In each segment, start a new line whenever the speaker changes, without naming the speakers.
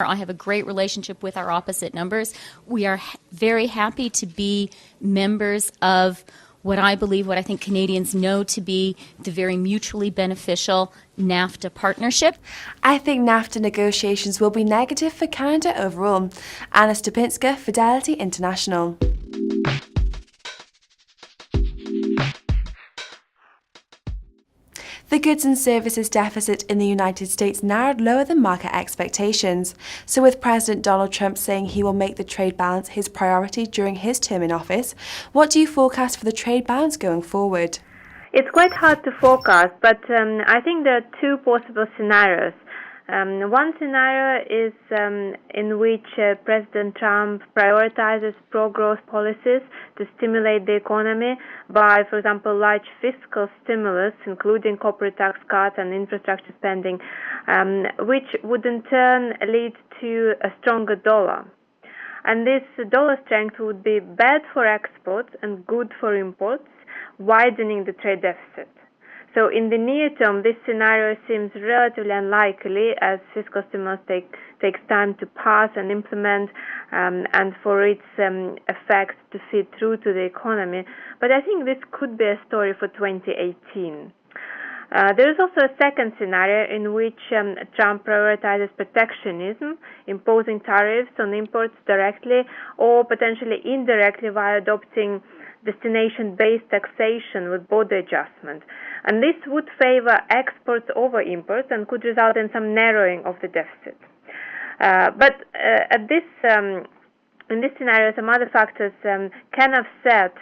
I have a great relationship with our opposite numbers. We are very happy to be members of what I think Canadians know to be the very mutually beneficial NAFTA partnership.
I think NAFTA negotiations will be negative for Canada overall. Anna Stupnytska, Fidelity International. The goods and services deficit in the United States narrowed lower than market expectations. So with President Donald Trump saying he will make the trade balance his priority during his term in office, what do you forecast for the trade balance going forward?
It's quite hard to forecast, but I think there are two possible scenarios. One scenario is in which President Trump prioritizes pro-growth policies to stimulate the economy by, for example, large fiscal stimulus, including corporate tax cuts and infrastructure spending, which would in turn lead to a stronger dollar. And this dollar strength would be bad for exports and good for imports, widening the trade deficit. So in the near term, this scenario seems relatively unlikely as fiscal stimulus takes time to pass and implement and for its effects to feed through to the economy. But I think this could be a story for 2018. There is also a second scenario in which Trump prioritizes protectionism, imposing tariffs on imports directly or potentially indirectly via adopting destination-based taxation with border adjustment. And this would favor exports over imports and could result in some narrowing of the deficit. But in this scenario, some other factors can offset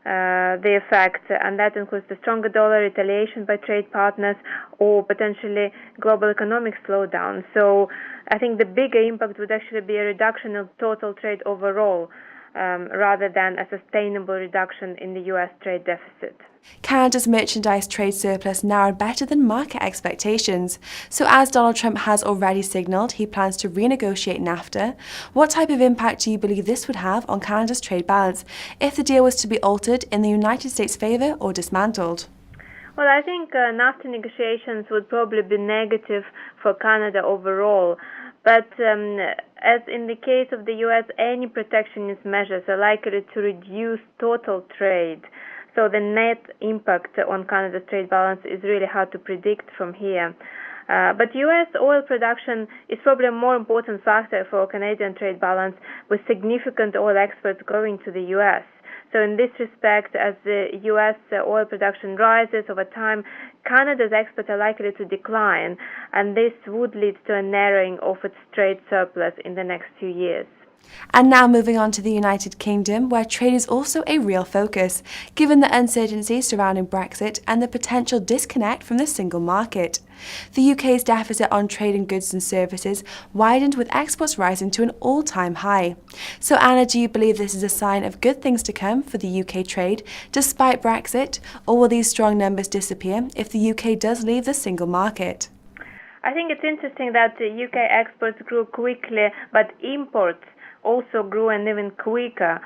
the effect, and that includes the stronger dollar, retaliation by trade partners, or potentially global economic slowdown. So I think the bigger impact would actually be a reduction of total trade overall, rather than a sustainable reduction in the U.S. trade deficit.
Canada's merchandise trade surplus narrowed better than market expectations. So as Donald Trump has already signalled he plans to renegotiate NAFTA, what type of impact do you believe this would have on Canada's trade balance if the deal was to be altered in the United States' favour or dismantled?
Well, I think NAFTA negotiations would probably be negative for Canada overall. But as in the case of the U.S., any protectionist measures are likely to reduce total trade. So the net impact on Canada's trade balance is really hard to predict from here. But U.S. oil production is probably a more important factor for Canadian trade balance, with significant oil exports going to the U.S. So in this respect, as the U.S. oil production rises over time, Canada's exports are likely to decline, and this would lead to a narrowing of its trade surplus in the next few years.
And now moving on to the United Kingdom, where trade is also a real focus, given the uncertainty surrounding Brexit and the potential disconnect from the single market. The UK's deficit on trade in goods and services widened, with exports rising to an all-time high. So Anna, do you believe this is a sign of good things to come for the UK trade despite Brexit, or will these strong numbers disappear if the UK does leave the single market?
I think it's interesting that the UK exports grew quickly, but imports also grew and even quicker,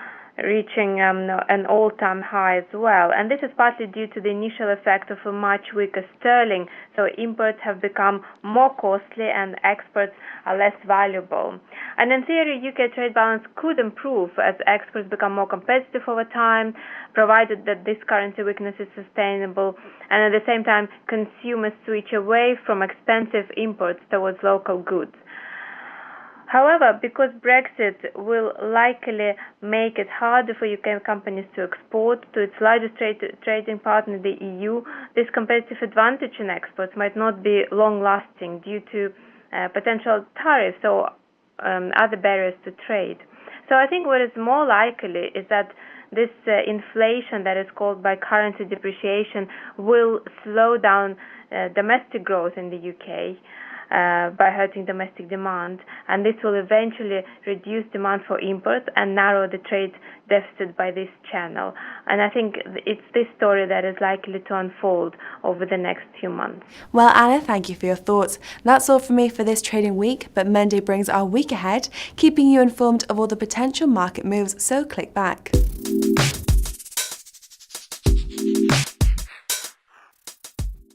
reaching an all-time high as well. And this is partly due to the initial effect of a much weaker sterling. So imports have become more costly and exports are less valuable. And in theory, UK trade balance could improve as exports become more competitive over time, provided that this currency weakness is sustainable, and at the same time, consumers switch away from expensive imports towards local goods. However, because Brexit will likely make it harder for UK companies to export to its largest trading partner, the EU, this competitive advantage in exports might not be long-lasting due to potential tariffs or other barriers to trade. So I think what is more likely is that this inflation that is caused by currency depreciation will slow down domestic growth in the UK. By hurting domestic demand, and this will eventually reduce demand for imports and narrow the trade deficit by this channel. And I think it's this story that is likely to unfold over the next few months.
Well, Anna, thank you for your thoughts. That's all from me for this trading week, but Monday brings our week ahead, keeping you informed of all the potential market moves, so click back.